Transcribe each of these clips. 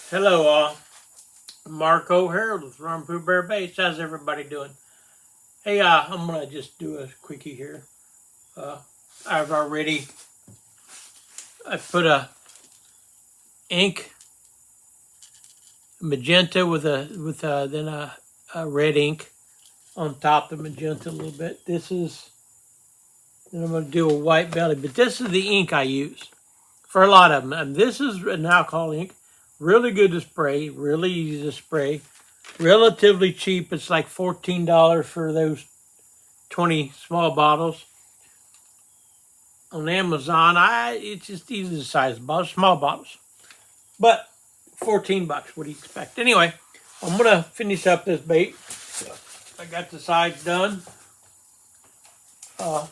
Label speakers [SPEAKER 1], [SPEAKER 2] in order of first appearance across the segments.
[SPEAKER 1] Hello, all. Marco here with Ron Pooh Bear Baits. How's everybody doing? Hey, I'm gonna just do a quickie here. Uh, I've already I put a ink magenta with then a red ink on top of magenta a little bit. Then I'm gonna do a white belly, but this is the ink I use for a lot of them. And this is an alcohol ink, really good to spray, really easy to spray, relatively cheap. It's like $14 for those 20 small bottles on Amazon. It's just easy to size bottles, small bottles, but 14 bucks. What do you expect? Anyway, I'm gonna finish up this bait. I got the sides done, uh,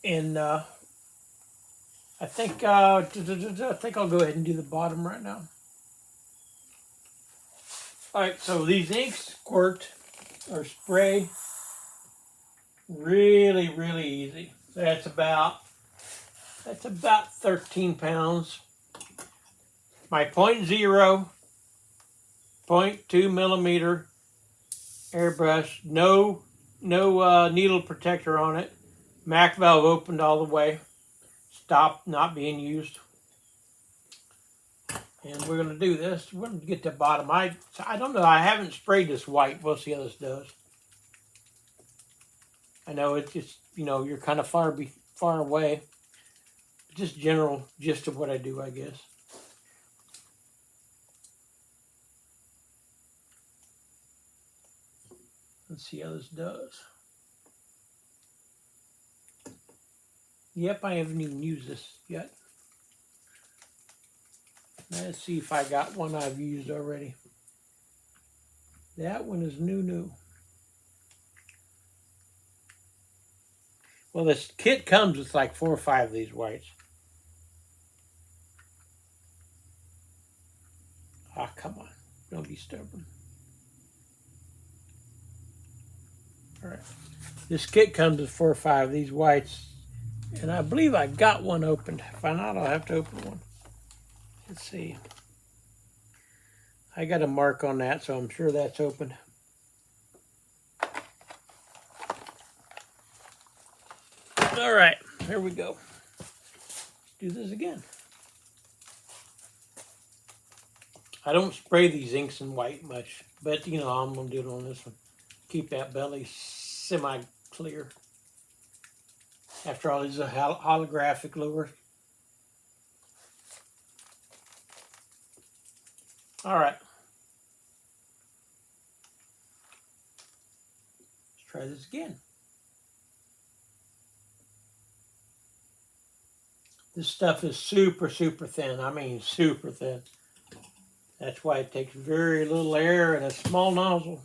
[SPEAKER 1] and I think I'll go ahead and do the bottom right now. All right, so these inks squirt or spray really easy. That's about 13 pounds. My 0.2 millimeter airbrush, no needle protector on it. Mac valve opened all the way, stopped not being used. And we're gonna do this. We're gonna get to the bottom. I don't know. I haven't sprayed this white. We'll see how this does. I know it's just you're kind of far away. Just general gist of what I do, I guess. Let's see how this does. Yep, I haven't even used this yet. Let's see if I got one I've used already. That one is new. Well, this kit comes with like 4 or 5 of these whites. Ah, come on. Don't be stubborn. All right. This kit comes with 4 or 5 of these whites. And I believe I got one opened. If I not, I'll have to open one. Let's see. I got a mark on that, so I'm sure that's open. All right, here we go. Let's do this again. I don't spray these inks in white much, but I'm gonna do it on this one. Keep that belly semi-clear. After all, these are holographic lures. All right. Let's try this again. This stuff is super thin. I mean, super thin. That's why it takes very little air and a small nozzle.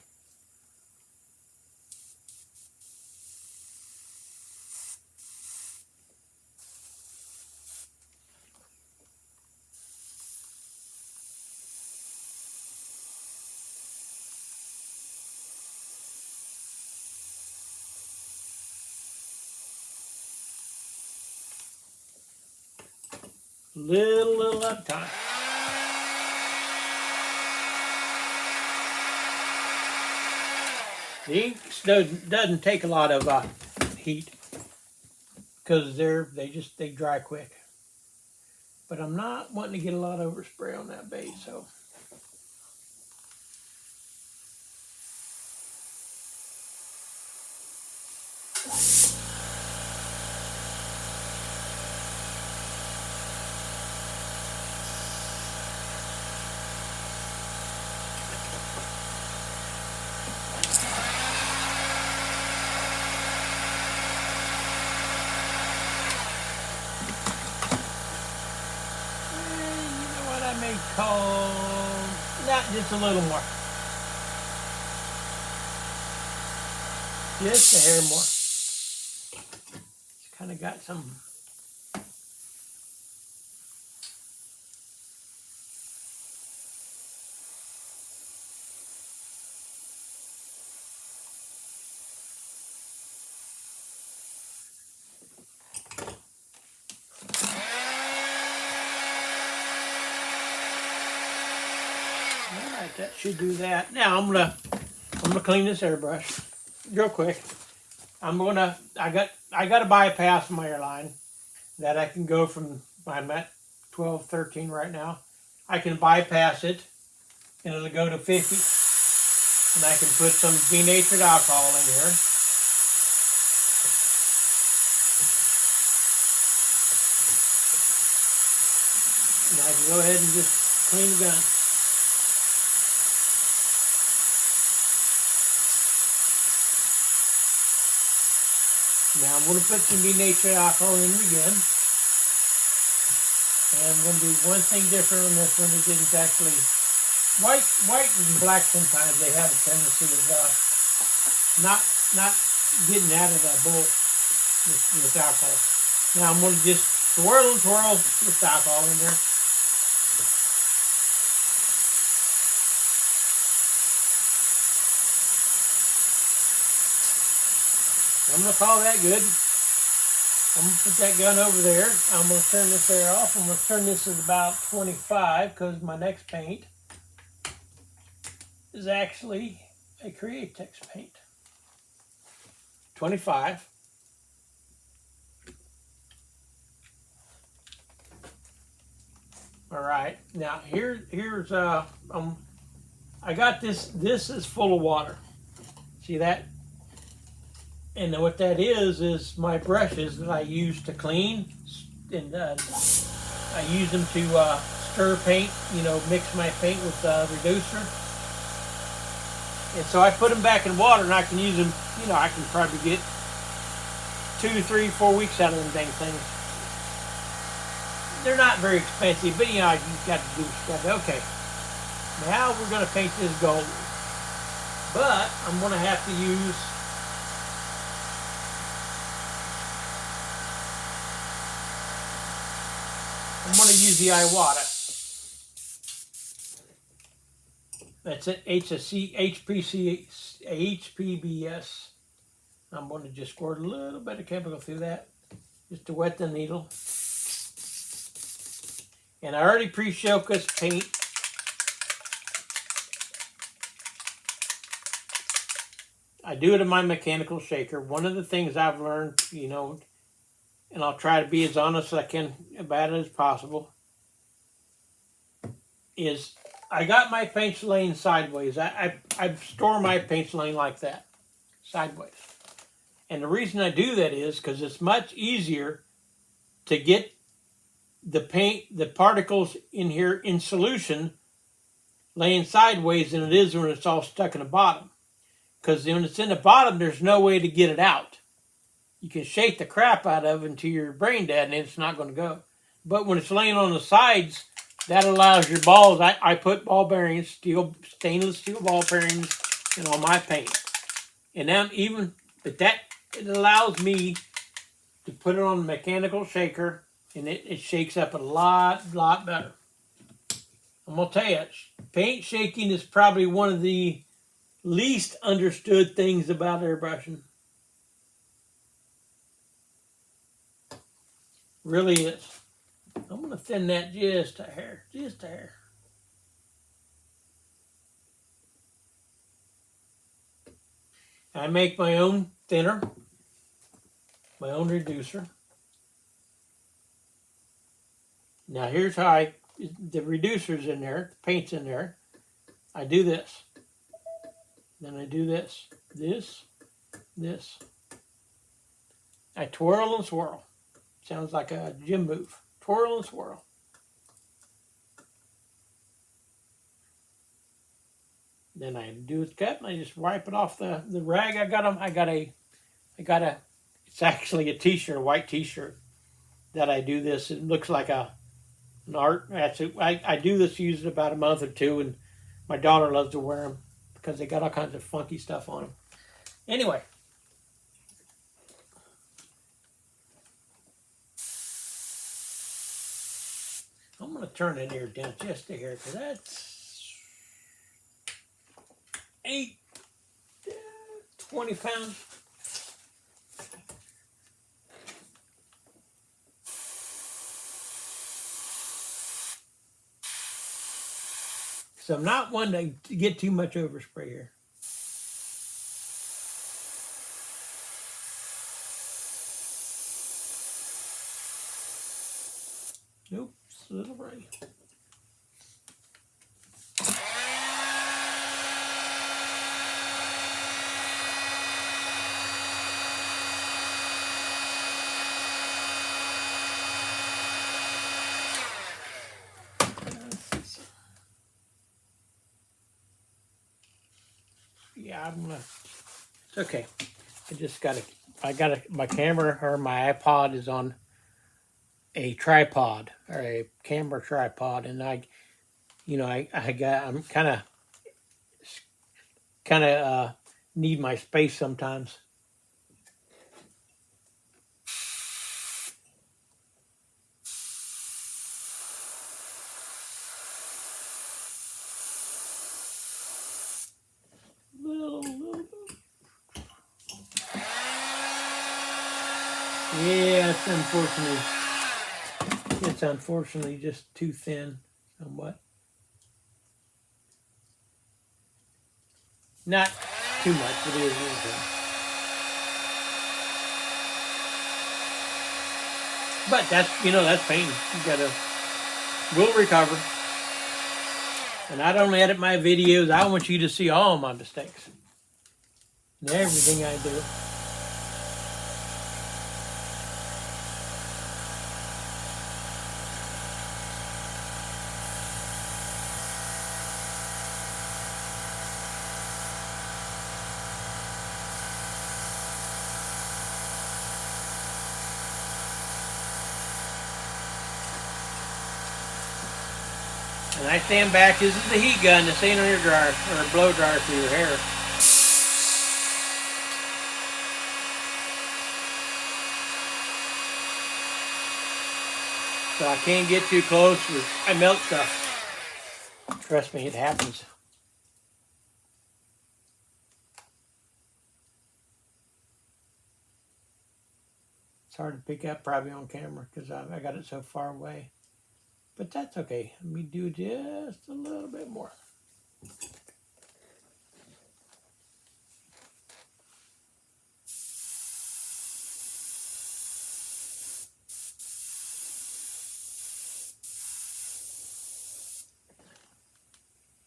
[SPEAKER 1] Little at a time. The ink doesn't take a lot of heat because they dry quick. But I'm not wanting to get a lot of overspray on that bait, so. I may call that just a little more. Just a hair more. It's kind of got some. All right, that should do that. Now I'm gonna clean this airbrush real quick. I got a bypass my airline that I can go from, I'm at 12, 13 right now. I can bypass it and it'll go to 50. And I can put some denatured alcohol in here. And I can go ahead and just clean the gun. Now I'm going to put some denatured alcohol in again. And I'm going to do one thing different on this one. It didn't actually, white and black sometimes they have a tendency of not getting out of that bowl with alcohol. Now I'm going to just swirl and twirl with alcohol in there. I'm going to call that good. I'm going to put that gun over there. I'm going to turn this air off. I'm going to turn this at about 25 because my next paint is actually a Createx paint. 25. All right. Now here's I got this. This is full of water. See that? And what that is my brushes that I use to clean, and I use them to stir paint, you know, mix my paint with reducer. And so I put them back in water and I can use them, you know, I can probably get 2, 3, 4 weeks out of them dang things. They're not very expensive, but you know, you got to do what you got to do. Okay, now we're going to paint this gold. But I'm going to have to use the Iwata. That's it. HPBS. I'm going to just squirt a little bit of chemical through that just to wet the needle. And I already pre-soaked this paint. I do it in my mechanical shaker. One of the things I've learned, you know, and I'll try to be as honest as I can about it as possible, is I got my paints laying sideways. I store my paints laying like that, sideways. And the reason I do that is because it's much easier to get the particles in here in solution laying sideways than it is when it's all stuck in the bottom. Because when it's in the bottom, there's no way to get it out. You can shake the crap out of it until you're brain dead and it's not going to go. But when it's laying on the sides, that allows your balls. I put ball bearings, stainless steel ball bearings in all my paint. And then it allows me to put it on a mechanical shaker and it shakes up a lot better. I'm going to tell you, paint shaking is probably one of the least understood things about airbrushing. Really is. I'm going to thin that just a hair. Just a hair. I make my own thinner, my own reducer. Now here's how the reducer's in there, the paint's in there. I do this. Then I do this. This. I twirl and swirl. Sounds like a gym move. Twirl and swirl. Then I do its cut and I just wipe it off the rag. I got a it's actually a t-shirt, a white t-shirt that I do this. It looks like an art. I do this, use it about a month or two, and my daughter loves to wear them because they got all kinds of funky stuff on them. Anyway. I'm going to turn it here down just a hair because that's 20 pounds. So I'm not one to get too much overspray here. Oops, a little right. Yeah, I'm gonna. It's okay. My camera or my iPod is on a tripod or a camera tripod, and I'm kind of need my space sometimes. Little. Yeah, it's unfortunately just too thin, somewhat. Not too much, but it is a little thin. But that's pain. We'll recover. And I don't edit my videos. I want you to see all my mistakes and everything I do. And I stand back. This is the heat gun that's ain't on your dryer or a blow dryer for your hair. So I can't get too close. I melt stuff. Trust me, it happens. It's hard to pick up probably on camera because I got it so far away. But that's okay. Let me do just a little bit more.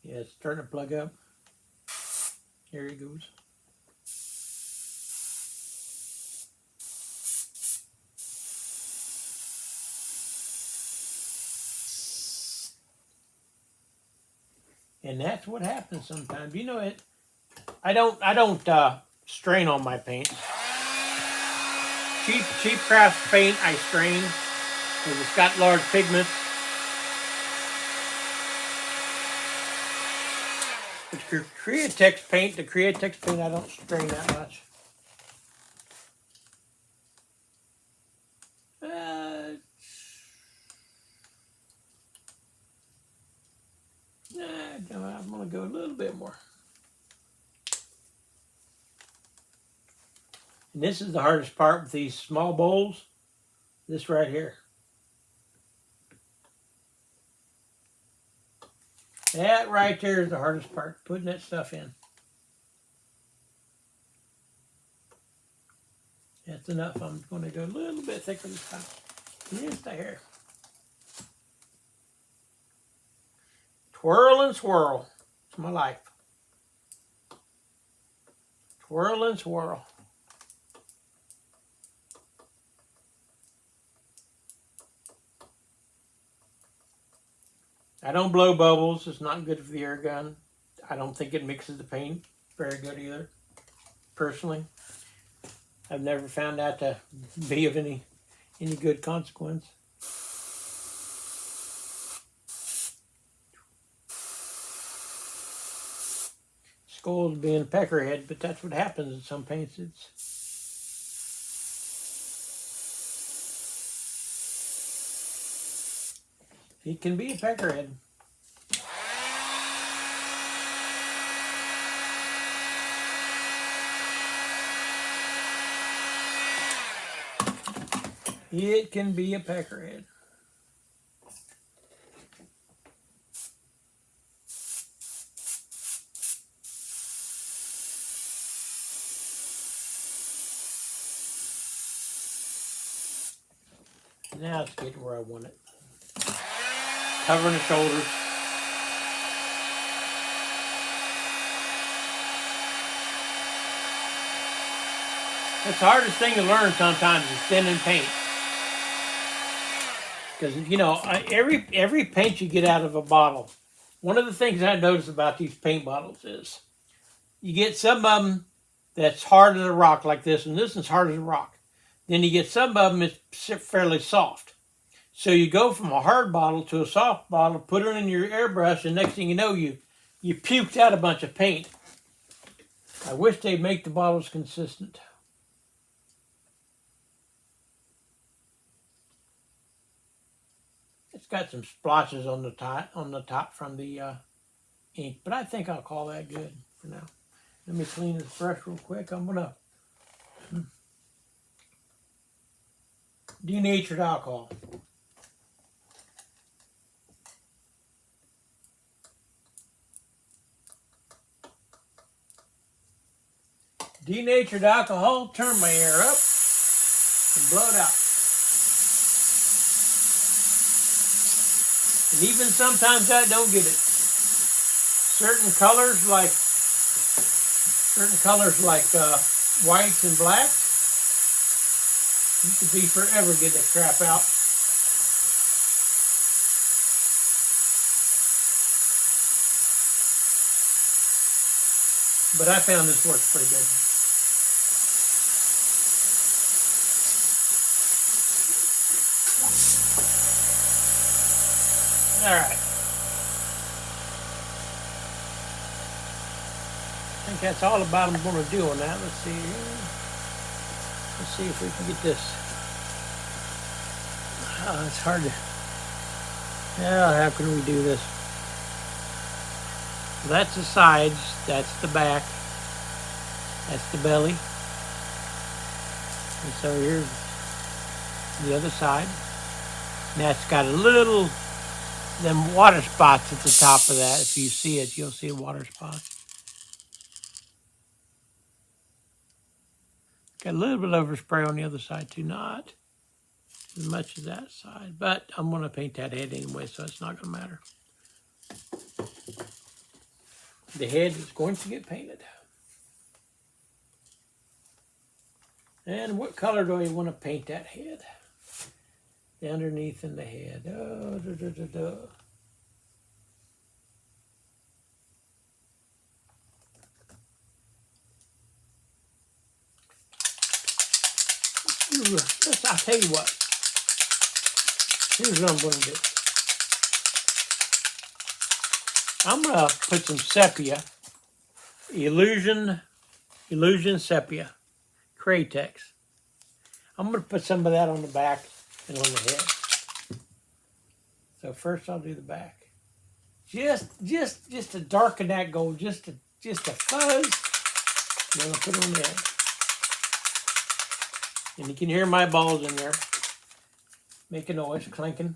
[SPEAKER 1] Yeah, it's starting to plug up. Here he goes. And that's what happens sometimes. I don't strain on my paint. Cheap craft paint I strain because it's got large pigments. But the Createx paint I don't strain that much. I'm going to go a little bit more. And this is the hardest part with these small bowls. This right here. That right there is the hardest part, putting that stuff in. That's enough. I'm going to go a little bit thicker this time. Just a hair. Twirl and swirl. It's my life. Twirl and swirl. I don't blow bubbles. It's not good for the air gun. I don't think it mixes the paint very good either, personally. I've never found that to be of any good consequence. Skull's being peckerhead, but that's what happens in some paints. It can be a peckerhead. It can be a peckerhead. Now it's getting where I want it. Covering the shoulders. It's the hardest thing to learn sometimes is thinning paint. Because, you know, every paint you get out of a bottle, one of the things I notice about these paint bottles is you get some of them that's hard as a rock like this, and this one's hard as a rock. Then you get some of them that's fairly soft. So you go from a hard bottle to a soft bottle, put it in your airbrush, and next thing you know, you puked out a bunch of paint. I wish they'd make the bottles consistent. It's got some splotches on the top from the ink, but I think I'll call that good for now. Let me clean this brush real quick. I'm gonna denatured alcohol. Denatured alcohol, turn my air up and blow it out. And even sometimes I don't get it. Certain colors like whites and blacks, you could be forever getting the crap out. But I found this works pretty good. All right. I think that's all about I'm going to do on that. Let's see. Let's see if we can get this. Oh, it's hard to. Yeah, how can we do this? That's the sides. That's the back. That's the belly. And so here's the other side. Now it's got a little, them water spots at the top of that. If you see it, you'll see water spots. Got a little bit of overspray on the other side too, not as much as that side, but I'm going to paint that head anyway, so it's not going to matter. The head is going to get painted. And what color do I want to paint that head? The underneath and the head. Oh, I'll tell you what. Here's what I'm going to do. I'm going to put some sepia, Illusion sepia, Cratex. I'm going to put some of that on the back and on the head. So first I'll do the back. Just to darken that gold, just a fuzz. Then I'll put it on the head. And you can hear my balls in there making noise, clanking.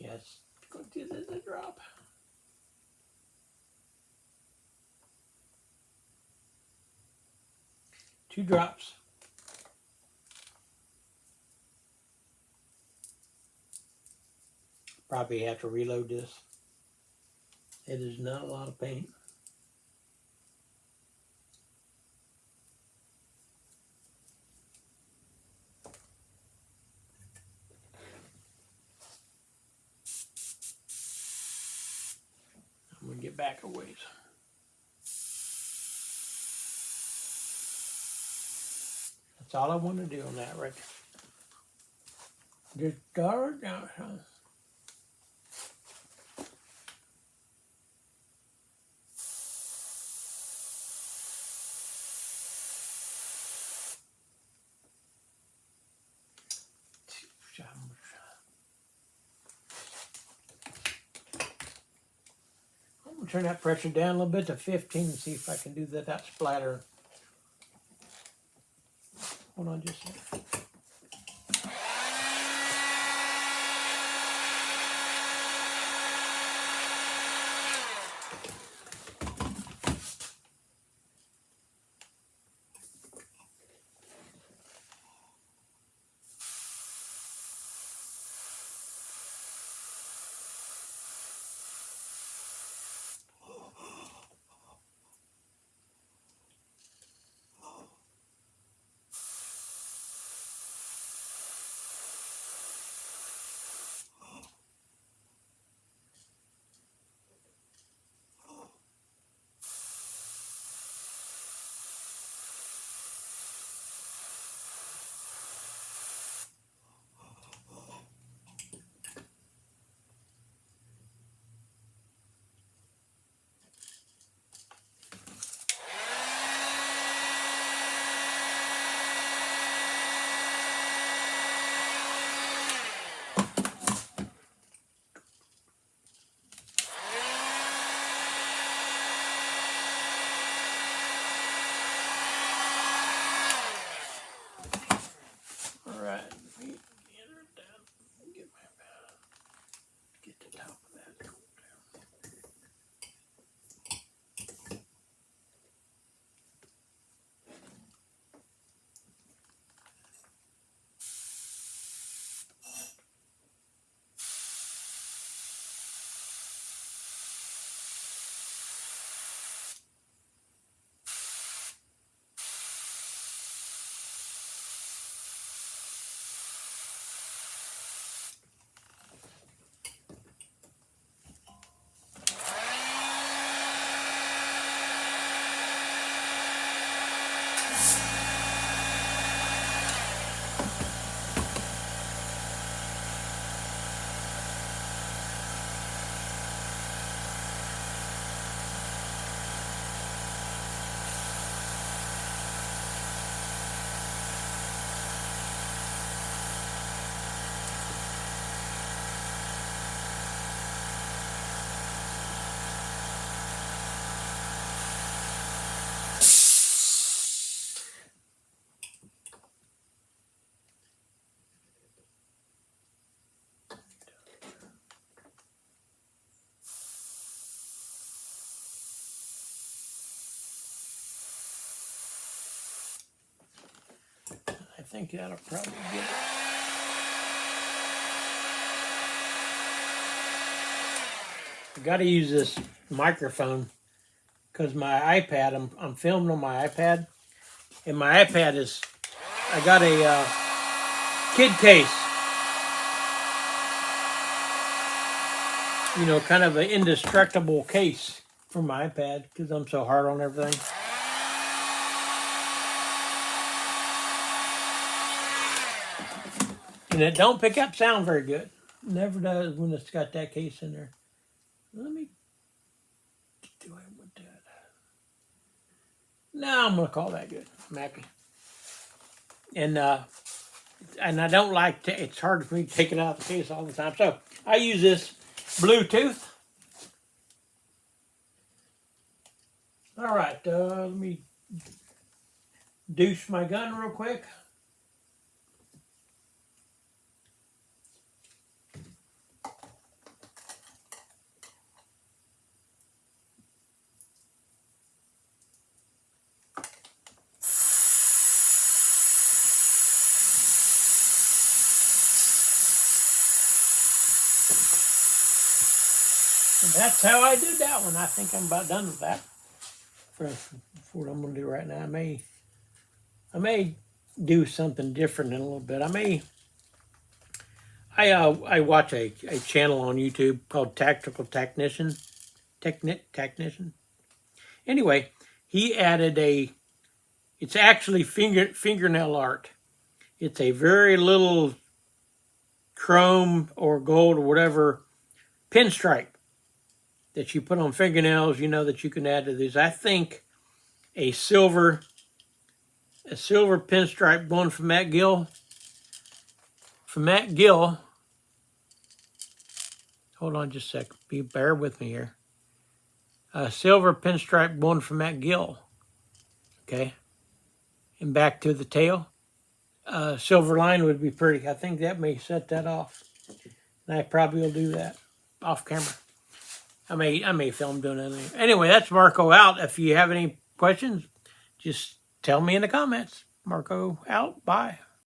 [SPEAKER 1] Yes, go do the drop. Two drops. Probably have to reload this. It is not a lot of paint. I'm going to get back a ways. That's all I want to do on that right there. Just guard down. I'm going to turn that pressure down a little bit to 15 and see if I can do that without splatter. Hold on just a second. think that'll probably get it. I got to use this microphone because my iPad, I'm filming on my iPad, and my iPad is, I got a kid case, you know, kind of an indestructible case for my iPad because I'm so hard on everything. And it don't pick up sound very good. Never does when it's got that case in there. Let me, do I want that? No, I'm gonna call that good. I'm happy. And I don't like to, it's hard for me to take it out of the case all the time. So I use this Bluetooth. All right, let me douche my gun real quick. And that's how I did that one. I think I'm about done with that. For what I'm going to do right now, I may do something different in a little bit. I watch a channel on YouTube called Tactical Technician. Technician. Anyway, he added it's actually fingernail art. It's a very little chrome or gold or whatever pinstripe that you put on fingernails, you know, that you can add to these. I think a silver pinstripe one from Matt Gill. Hold on just a sec. Bear with me here. A silver pinstripe one from Matt Gill. Okay. And back to the tail. Silver line would be pretty. I think that may set that off. And I probably will do that off camera. I may film doing it. Anyway, that's Marco out. If you have any questions, just tell me in the comments. Marco out. Bye.